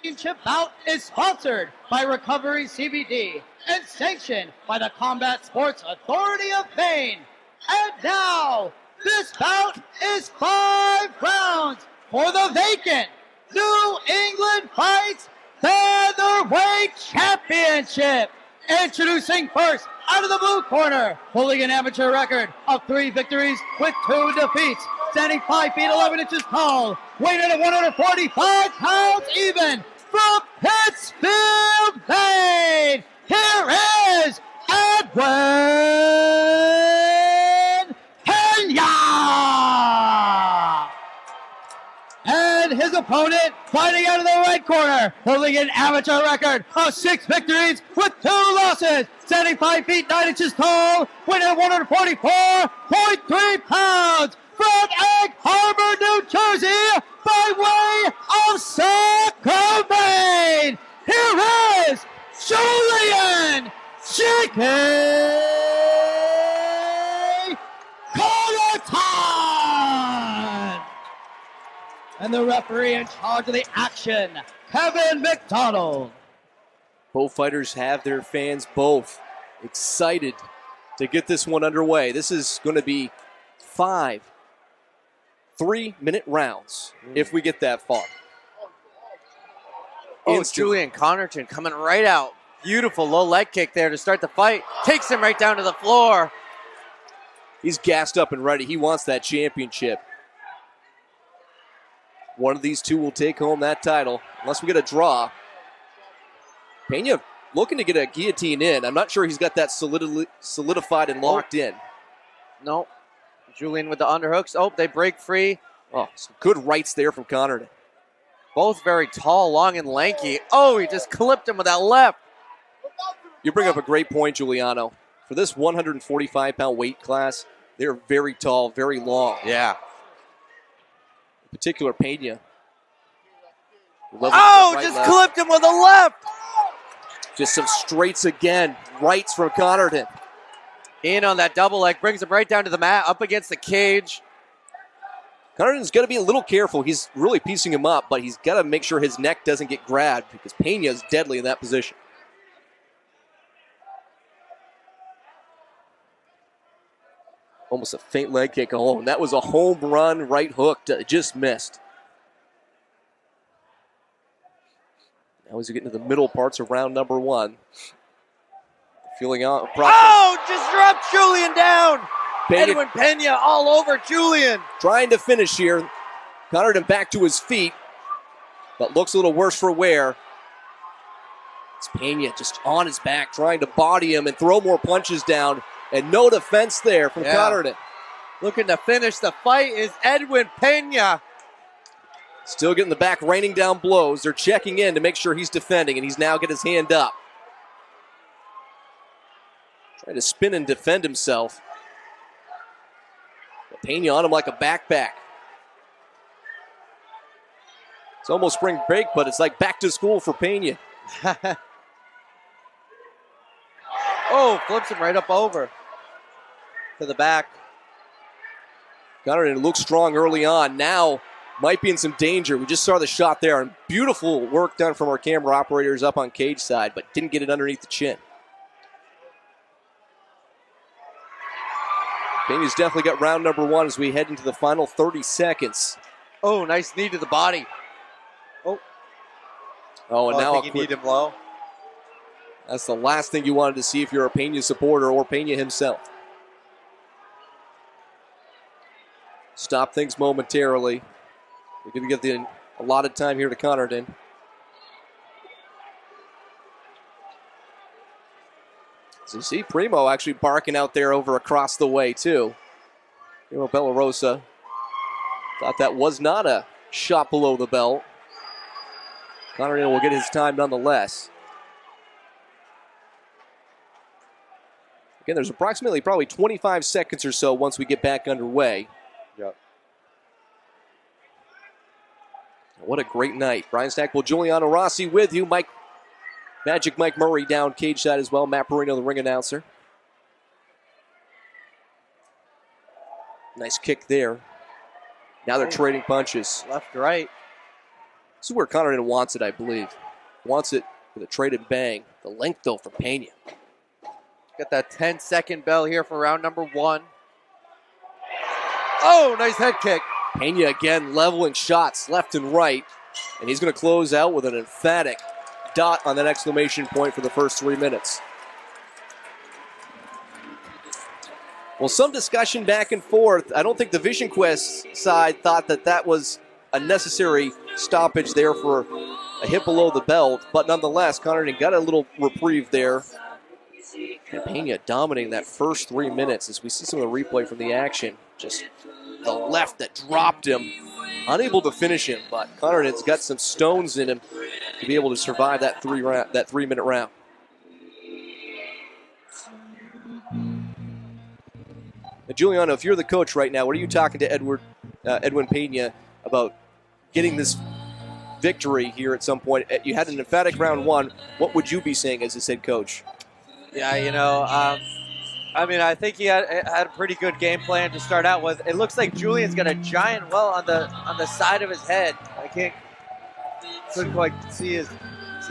championship bout is sponsored by Recovery CBD and sanctioned by the Combat Sports Authority of Maine. And now, this bout is 5 rounds for the vacant New England Fights Featherweight Championship. Introducing first, out of the blue corner, holding an amateur record of 3 victories with 2 defeats, standing 5 feet 11 inches tall, weighing in at 145 pounds even, from Pittsfield, Maine. Here is Edwin Pena! And his opponent, fighting out of the right corner, holding an amateur record of 6 victories with 2 losses, standing 5 feet 9 inches tall, weighing at 144.3 pounds, from Egg Harbor, New Jersey, by way of Saco, Maine. Here is Julian Connerton! And the referee in charge of the action, Kevin McDonald. Both fighters have their fans both excited to get this one underway. This is going to be 5 3-minute rounds if we get that far. Oh, it's Julian Connerton coming right out. Beautiful low leg kick there to start the fight. Takes him right down to the floor. He's gassed up and ready. He wants that championship. One of these two will take home that title, unless we get a draw. Pena looking to get a guillotine in. I'm not sure he's got that solidified and locked in. No. Julian with the underhooks. Oh, they break free. Oh, some good rights there from Connerton. Both very tall, long, and lanky. Oh, he just clipped him with that left. You bring up a great point, Giuliano. For this 145-pound weight class, they're very tall, very long. Yeah. In particular, Pena. Oh, right, just clipped him with a left. Just some straights again. Rights from Connerton. In on that double leg, brings him right down to the mat, up against the cage. Connerton's got to be a little careful. He's really piecing him up, but he's got to make sure his neck doesn't get grabbed because Pena is deadly in that position. Almost a faint leg kick alone. That was a home run right hook. Just missed. Now he's getting to the middle parts of round number 1. Feeling out. Oh, just dropped Julian down. Pena, Edwin Pena all over Julian. Trying to finish here. Connerton back to his feet, but looks a little worse for wear. It's Pena just on his back, trying to body him and throw more punches down, and no defense there from Connerton. Looking to finish the fight is Edwin Pena. Still getting the back, raining down blows. They're checking in to make sure he's defending, and he's now got his hand up. Trying to spin and defend himself. But Pena on him like a backpack. It's almost spring break, but it's like back to school for Pena. Oh, flips him right up over to the back. Connerton looks strong early on. Now might be in some danger. We just saw the shot there, and beautiful work done from our camera operators up on cage side, but didn't get it underneath the chin. Pena's definitely got round number 1 as we head into the final 30 seconds. Oh, nice knee to the body. Oh, and now I think you need him low. That's the last thing you wanted to see if you're a Pena supporter or Pena himself. Stop things momentarily. We're going to give the allotted time here to Connerton. So you see Primo actually barking out there over across the way, too. Primo Bellarosa thought that was not a shot below the belt. Connerton will get his time nonetheless. Again, there's approximately probably 25 seconds or so once we get back underway. Yep. What a great night. Brian Stackpole, Giuliano Rossi with you. Magic Mike Murray down cage side as well. Matt Perino, the ring announcer. Nice kick there. Now they're trading punches. Left, right. This is where Connerton wants it, I believe. Wants it with a trade and bang. The length, though, for Pena. Got that 10-second bell here for round number 1. Oh, nice head kick. Pena again leveling shots left and right. And he's going to close out with an emphatic dot on that exclamation point for the first 3 minutes. Well, some discussion back and forth. I don't think the Vision Quest side thought that that was a necessary stoppage there for a hit below the belt. But nonetheless, Connerton got a little reprieve there. And Pena dominating that first 3 minutes as we see some of the replay from the action. Just the left that dropped him. Unable to finish him, but Connerton's got some stones in him to be able to survive that 3 minute round. Now, Julian, if you're the coach right now, what are you talking to Edwin Pena about getting this victory here at some point? You had an emphatic round 1. What would you be saying as his head coach? Yeah, I mean, I think he had a pretty good game plan to start out with. It looks like Julian's got a giant well on the side of his head. Couldn't quite see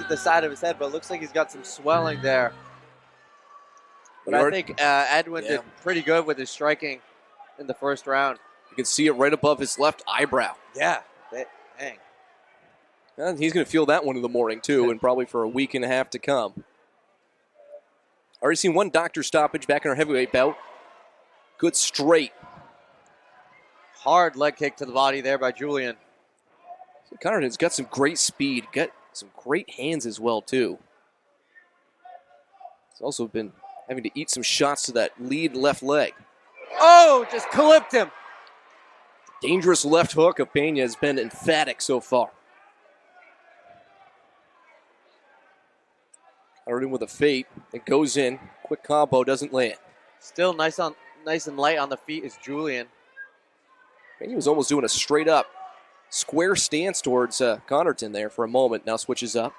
the side of his head, but it looks like he's got some swelling there. But I think Edwin did pretty good with his striking in the first round. You can see it right above his left eyebrow. Yeah, dang. And he's going to feel that one in the morning, too, and probably for a week and a half to come. Already seen one doctor stoppage back in our heavyweight bout. Good straight. Hard leg kick to the body there by Julian. So Connerton's got some great speed, got some great hands as well, too. He's also been having to eat some shots to that lead left leg. Oh, just clipped him. Dangerous left hook of Pena has been emphatic so far. Connerton with a fate. It goes in. Quick combo doesn't land. Still nice and light on the feet is Julian. Pena was almost doing a straight up square stance towards Connerton there for a moment. Now switches up.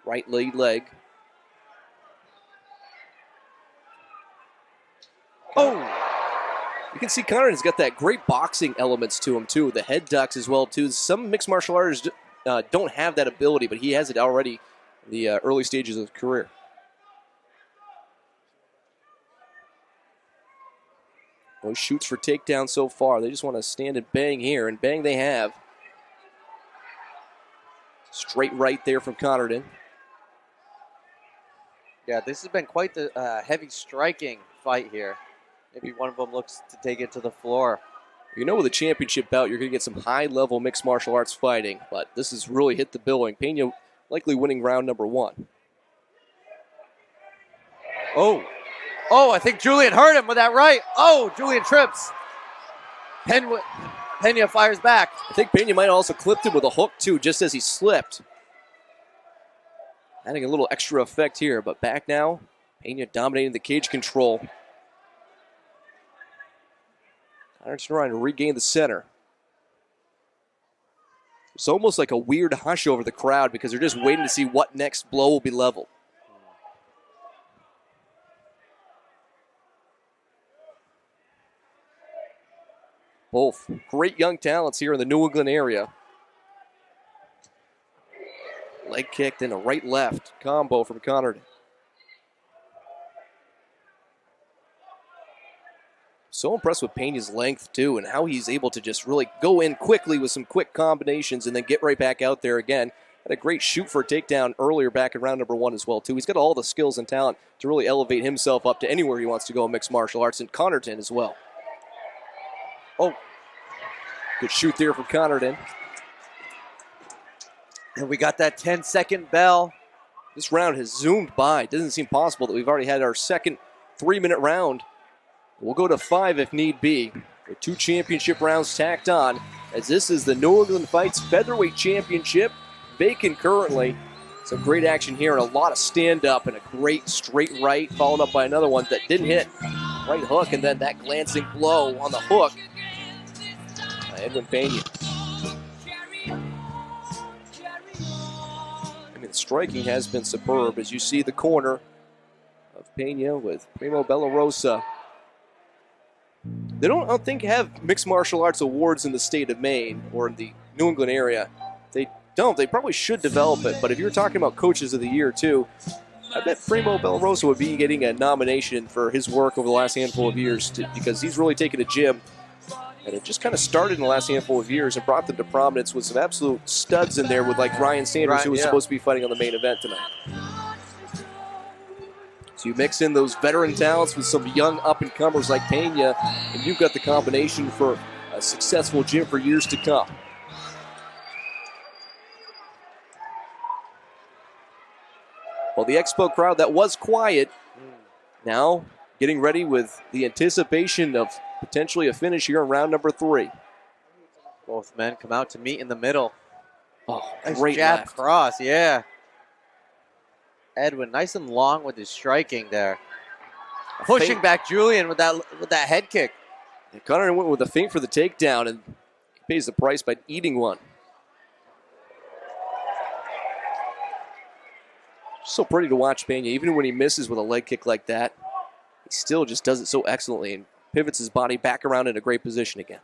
Right lead leg. Oh! You can see Connerton's got that great boxing elements to him, too. The head ducks as well, too. Some mixed martial artists don't have that ability, but he has it already in the early stages of his career. No shoots for takedown so far. They just want to stand and bang here, and bang they have. Straight right there from Connerton. Yeah, this has been quite the heavy striking fight here. Maybe one of them looks to take it to the floor. You know with a championship bout, you're going to get some high-level mixed martial arts fighting, but this has really hit the billing. Pena likely winning round number 1. Oh, I think Julian hurt him with that right. Oh, Julian trips. Pena fires back. I think Pena might have also clipped him with a hook, too, just as he slipped. Adding a little extra effect here, but back now. Pena dominating the cage control. Connerton trying to regain the center. It's almost like a weird hush over the crowd because they're just waiting to see what next blow will be leveled. Both great young talents here in the New England area. Leg kicked and a right-left combo from Connerton. So impressed with Pena's length, too, and how he's able to just really go in quickly with some quick combinations and then get right back out there again. Had a great shoot for a takedown earlier back in round number 1 as well, too. He's got all the skills and talent to really elevate himself up to anywhere he wants to go in mixed martial arts, and Connerton as well. Oh, good shoot there from Connerton. And we got that 10-second bell. This round has zoomed by. It doesn't seem possible that we've already had our second 3-minute round. We'll go to 5 if need be, with 2 championship rounds tacked on, as this is the New England Fights Featherweight Championship, vacant currently. Some great action here and a lot of stand-up and a great straight right, followed up by another one that didn't hit. Right hook, and then that glancing blow on the hook by Edwin Pena. I mean, the striking has been superb, as you see the corner of Pena with Primo Bellarosa. They don't, I don't think, have mixed martial arts awards in the state of Maine or in the New England area. They don't. They probably should develop it. But if you're talking about coaches of the year, too, I bet Primo Bellarosa would be getting a nomination for his work over the last handful of years because he's really taken a gym. And it just kind of started in the last handful of years and brought them to prominence with some absolute studs in there with like Ryan Sanders, who was supposed to be fighting on the main event tonight. So you mix in those veteran talents with some young up-and-comers like Pena, and you've got the combination for a successful gym for years to come. Well, the Expo crowd that was quiet, now getting ready with the anticipation of potentially a finish here in round number 3. Both men come out to meet in the middle. Oh, nice great jab left. cross, yeah. Edwin, nice and long with his striking there. Pushing back Julian with that head kick. And Connerton went with a feint for the takedown, and he pays the price by eating one. So pretty to watch Pena. Even when he misses with a leg kick like that, he still just does it so excellently and pivots his body back around in a great position again.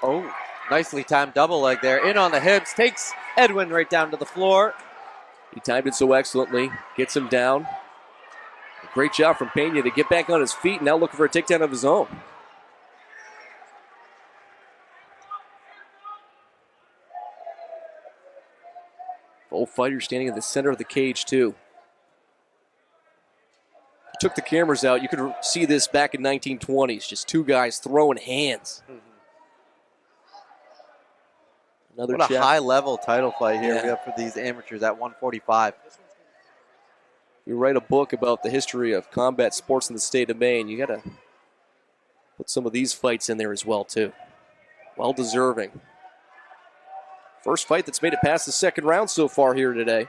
Oh, nicely timed double leg there. In on the hips, takes Edwin right down to the floor. He timed it so excellently, gets him down. Great job from Pena to get back on his feet, now looking for a takedown of his own. Both fighters standing in the center of the cage, too. Took the cameras out. You could see this back in 1920s. Just two guys throwing hands. Another what a high-level title fight here we have for these amateurs at 145. You write a book about the history of combat sports in the state of Maine, you got to put some of these fights in there as well, too. Well deserving. First fight that's made it past the second round so far here today.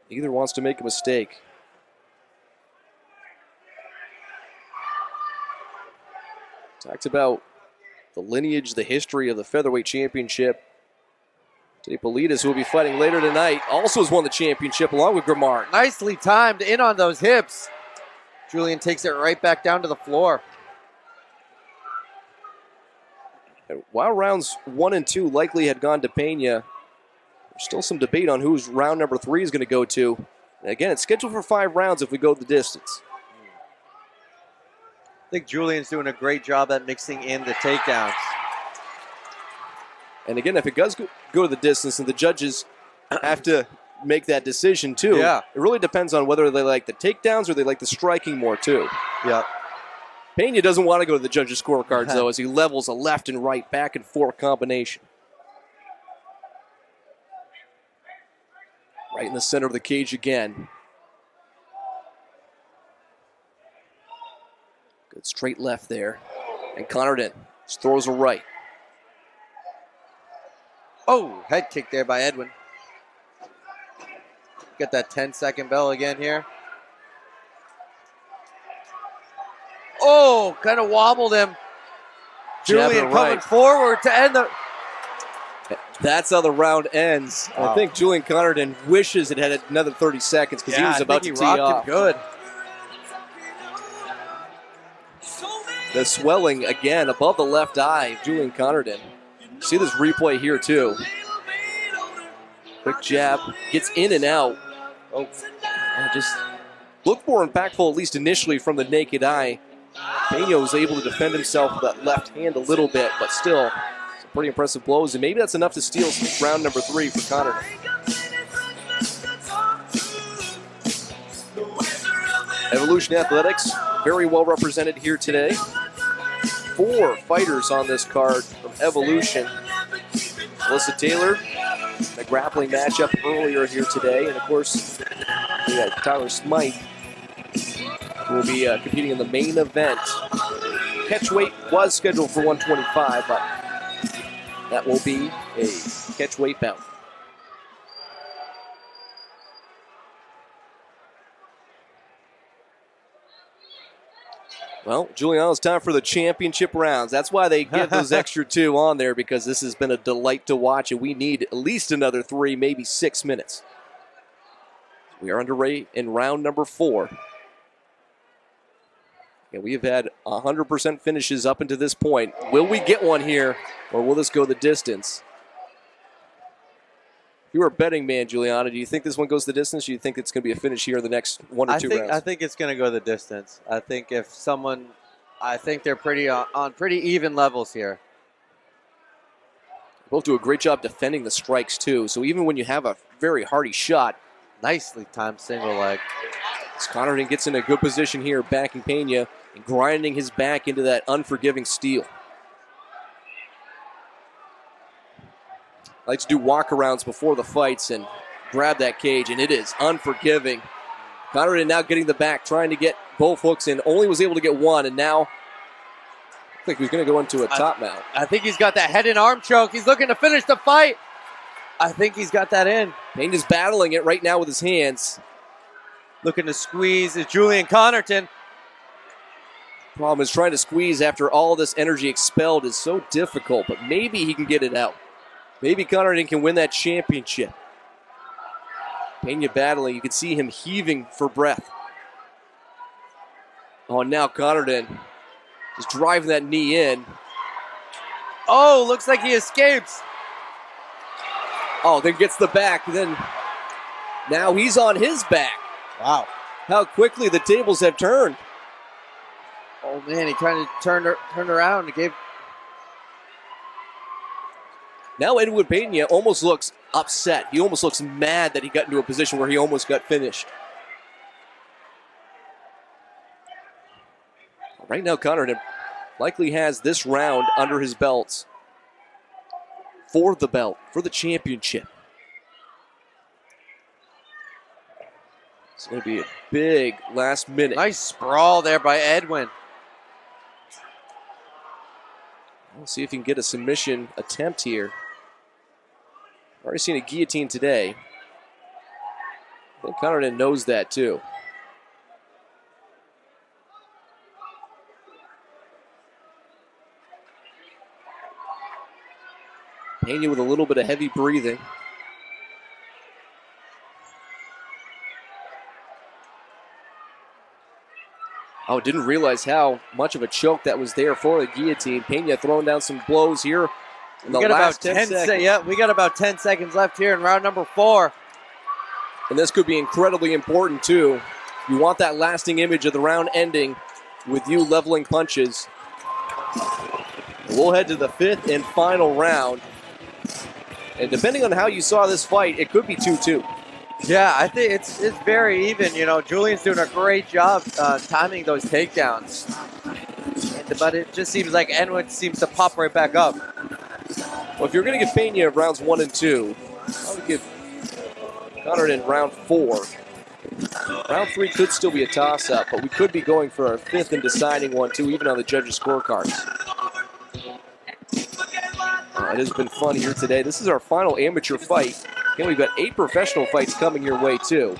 Neither wants to make a mistake. Talked about the lineage, the history of the featherweight championship. Teddy Politas, who will be fighting later tonight, also has won the championship along with Grimard. Nicely timed in on those hips. Julian takes it right back down to the floor. And while rounds 1 and 2 likely had gone to Pena, there's still some debate on whose round number 3 is going to go to. And again, it's scheduled for 5 rounds if we go the distance. I think Julian's doing a great job at mixing in the takedowns. And again, if it does go to the distance and the judges have to make that decision too, it really depends on whether they like the takedowns or they like the striking more too. Yeah. Pena doesn't want to go to the judges' scorecards though, as he levels a left and right back and forth combination. Right in the center of the cage again. Good straight left there. And Connerton just throws a right. Oh, head kick there by Edwin. Get that 10-second bell again here. Oh, kind of wobbled him. Julian coming forward to end the... That's how the round ends. Wow. I think Julian Connerton wishes it had another 30 seconds because he was about to tee off. Good. The swelling again above the left eye of Julian Connerton. See this replay here too. Quick jab, gets in and out. Oh, just looked more impactful, at least initially from the naked eye. Pena was able to defend himself with that left hand a little bit, but still some pretty impressive blows, and maybe that's enough to steal round number 3 for Connerton. Evolution Athletics, very well represented here today. 4 fighters on this card from Evolution. Alyssa Taylor, a grappling matchup earlier here today, and of course, we had Tyler Smythe, who will be competing in the main event. Catchweight was scheduled for 125, but that will be a catchweight bout. Well, Julian, it's time for the championship rounds. That's why they get those extra 2 on there, because this has been a delight to watch, and we need at least another 3, maybe 6 minutes. We are underway in round number 4. And we have had 100% finishes up until this point. Will we get one here, or will this go the distance? If you were a betting man, Juliana, do you think this one goes the distance? Or do you think it's going to be a finish here in the next 1 or 2 rounds? I think it's going to go the distance. I think they're pretty on pretty even levels here. Both do a great job defending the strikes, too. So even when you have a very hardy shot. Nicely timed single leg. Connerton gets in a good position here, backing Pena and grinding his back into that unforgiving steel. Likes to do walkarounds before the fights and grab that cage, and it is unforgiving. Connerton now getting the back, trying to get both hooks in. Only was able to get one, and now I think he's going to go into a top mount. I think he's got that head and arm choke. He's looking to finish the fight. I think he's got that in. Pena's battling it right now with his hands. Looking to squeeze is Julian Connerton. Problem is trying to squeeze after all this energy expelled is so difficult, but maybe he can get it out. Maybe Connerton can win that championship. Pena battling. You can see him heaving for breath. Oh, now Connerton is driving that knee in. Oh, looks like he escapes. Oh, then gets the back. Then now he's on his back. Wow. How quickly the tables have turned. Oh, man, he kind of turned around and gave. Now Edwin Pena almost looks upset. He almost looks mad that he got into a position where he almost got finished. Right now, Connerton likely has this round under his belts for the belt, for the championship. It's going to be a big last minute. Nice sprawl there by Edwin. We'll see if he can get a submission attempt here. Already seen a guillotine today. I think Connerton knows that too. Pena with a little bit of heavy breathing. Oh, didn't realize how much of a choke that was there for the guillotine. Pena throwing down some blows here in the last 10 seconds. Yeah, we got about 10 seconds left here in round number 4. And this could be incredibly important, too. You want that lasting image of the round ending with you leveling punches. We'll head to the 5th and final round. And depending on how you saw this fight, it could be 2-2. Yeah, I think it's very even. You know, Julian's doing a great job timing those takedowns. But it just seems like Edwin seems to pop right back up. Well, if you're going to give Pena rounds 1 and 2, I would give Connerton round 4. Round 3 could still be a toss-up, but we could be going for our 5th and deciding one, too, even on the judges' scorecards. It has been fun here today. This is our final amateur fight. Again, we've got 8 professional fights coming your way, too.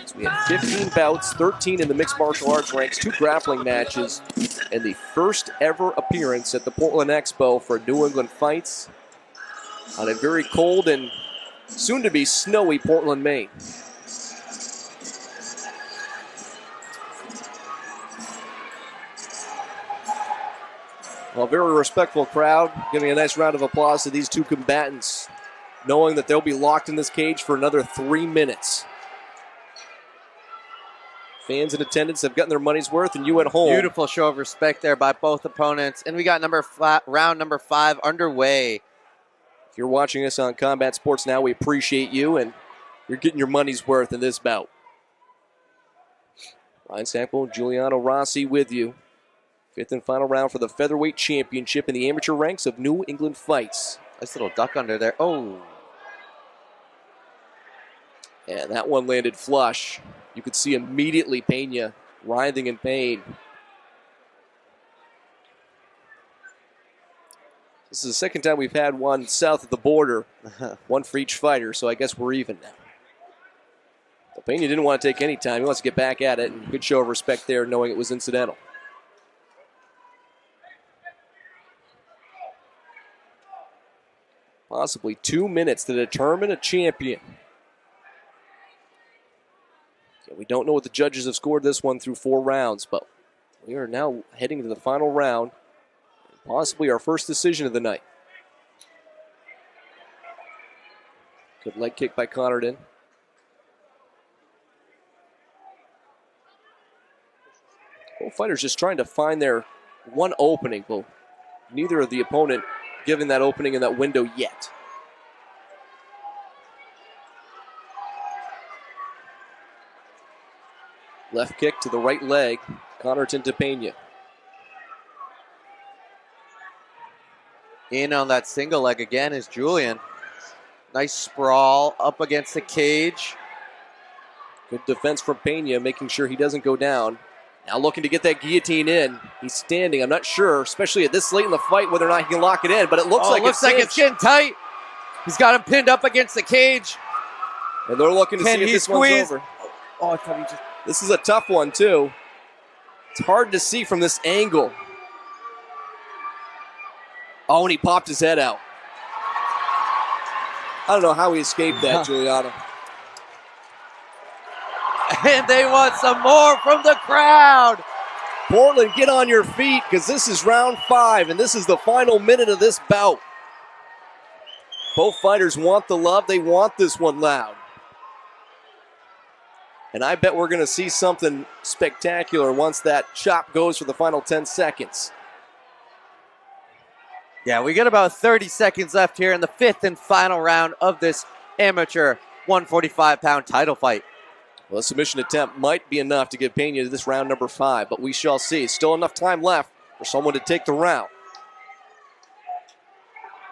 So we had 15 bouts, 13 in the mixed martial arts ranks, 2 grappling matches, and the first ever appearance at the Portland Expo for New England Fights on a very cold and soon-to-be snowy Portland, Maine. Well, a very respectful crowd, giving a nice round of applause to these 2 combatants, knowing that they'll be locked in this cage for another 3 minutes. Fans in attendance have gotten their money's worth, and you at home. Beautiful show of respect there by both opponents. And we got round number 5 underway. If you're watching us on Combat Sports Now, we appreciate you, and you're getting your money's worth in this bout. Ryan Sackville, Giuliano Rossi with you. 5th and final round for the featherweight championship in the amateur ranks of New England Fights. Nice little duck under there. Oh. And that one landed flush. You could see immediately Pena writhing in pain. This is the second time we've had one south of the border. One for each fighter, so I guess we're even now. But Pena didn't want to take any time. He wants to get back at it, and good show of respect there, knowing it was incidental. Possibly 2 minutes to determine a champion. Yeah, we don't know what the judges have scored this one through 4 rounds, but we are now heading to the final round. Possibly our first decision of the night. Good leg kick by Connerton. Both fighters just trying to find their one opening, but neither of the opponent giving that opening in that window yet. Left kick to the right leg. Connerton to Pena. In on that single leg again is Julian. Nice sprawl up against the cage. Good defense from Pena, making sure he doesn't go down. Now looking to get that guillotine in. He's standing. I'm not sure, especially at this late in the fight, whether or not he can lock it in, but it looks like it's getting tight. He's got him pinned up against the cage. And they're looking to see if this one's over. Oh, I thought he just... This is a tough one, too. It's hard to see from this angle. Oh, and he popped his head out. I don't know how he escaped that, Juliana. And they want some more from the crowd. Portland, get on your feet, because this is round 5, and this is the final minute of this bout. Both fighters want the love. They want this one loud. And I bet we're going to see something spectacular once that chop goes for the final 10 seconds. Yeah, we got about 30 seconds left here in the 5th and final round of this amateur 145-pound title fight. Well, a submission attempt might be enough to get Pena to this round number 5, but we shall see. Still enough time left for someone to take the round.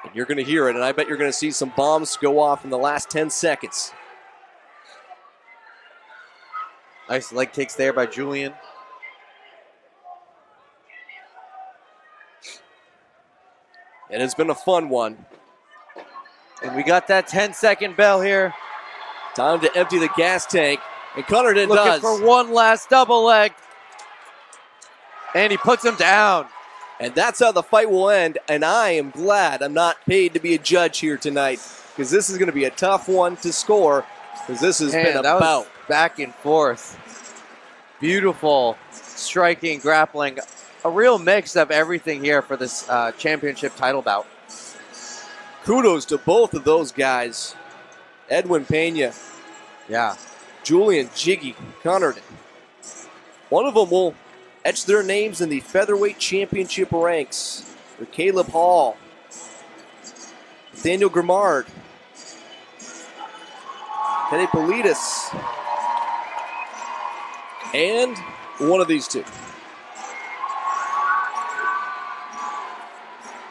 And you're going to hear it, and I bet you're going to see some bombs go off in the last 10 seconds. Nice leg kicks there by Julian. It has been a fun one. And we got that 10-second bell here. Time to empty the gas tank. And Connerton Looking does. for one last double leg. And he puts him down. And that's how the fight will end. And I am glad I'm not paid to be a judge here tonight, because this is going to be a tough one to score, because this has been a bout. Back and forth. Beautiful striking, grappling. A real mix of everything here for this championship title bout. Kudos to both of those guys. Edwin, Pena. Yeah. Julian, Jiggy, Connerton. One of them will etch their names in the featherweight championship ranks. For Caleb Hall, Daniel Grimard, Teddy Politis, and one of these two.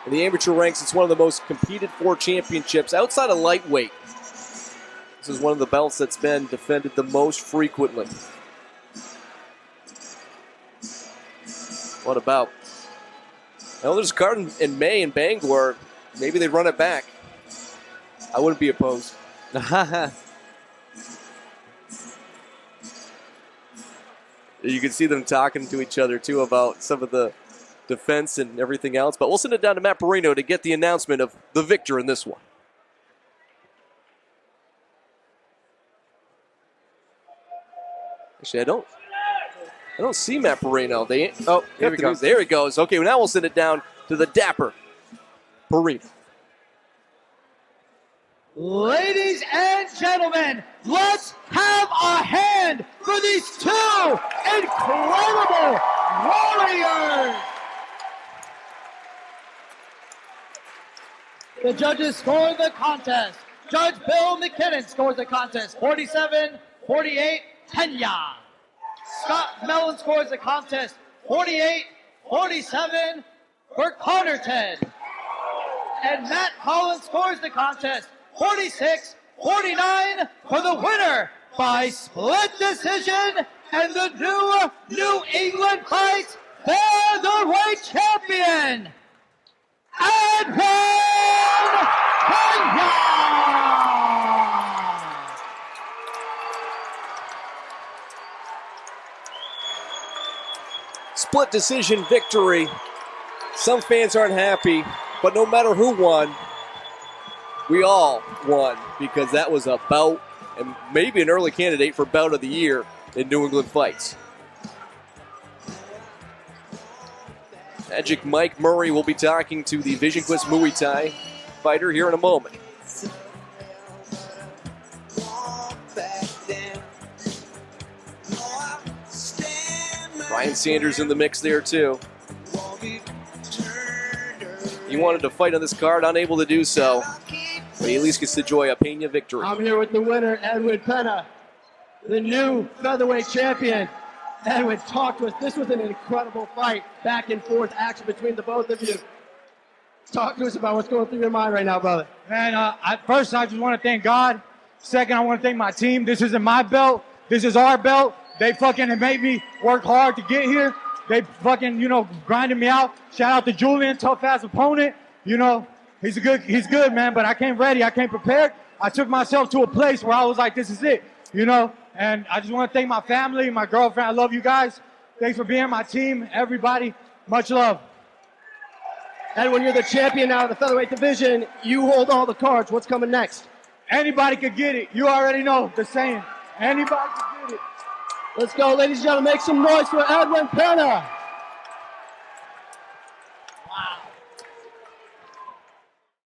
In the amateur ranks, it's one of the most competed for championships outside of lightweight. This is one of the belts that's been defended the most frequently. What about? Well, there's a card in May in Bangor. Maybe they run it back. I wouldn't be opposed. You can see them talking to each other, too, about some of the defense and everything else. But we'll send it down to Matt Perino to get the announcement of the victor in this one. Actually, I don't see Matt Perino. Here we go. There he goes. Okay, well, now we'll send it down to the dapper Perino. Ladies and gentlemen, let's have a hand for these two incredible warriors. The judges score the contest. Judge Bill McKinnon scores the contest, 47-48, Pena. Scott Mellon scores the contest, 48-47 for Connerton. And Matt Collins scores the contest, 46-49 for the winner by split decision and the New England Fights featherweight champion, Edwin Pena. Split decision victory. Some fans aren't happy, but no matter who won, we all won, because that was a bout and maybe an early candidate for bout of the year. in New England fights. Magic Mike Murray will be talking to the Vision Quest Muay Thai fighter here in a moment. Ryan Sanders in the mix there too. He wanted to fight on this card, unable to do so, but he at least gets to enjoy a Pena victory. I'm here with the winner, Edwin Pena, the new featherweight champion. Edwin, talk to us. This was an incredible fight, back and forth action between the both of you. Talk to us about what's going through your mind right now, brother. Man, first I just want to thank God. Second, I want to thank my team. This isn't my belt. This is our belt. They fucking made me work hard to get here. They fucking, grinded me out. Shout out to Julian, tough ass opponent. He's good, man, but I came ready. I came prepared. I took myself to a place where I was like, this is it, And I just want to thank my family, my girlfriend. I love you guys. Thanks for being my team, everybody. Much love. Edwin, you're the champion now of the featherweight division. You hold all the cards. What's coming next? Anybody could get it. You already know the saying. Anybody could get it. Let's go, ladies and gentlemen. Make some noise for Edwin Pena.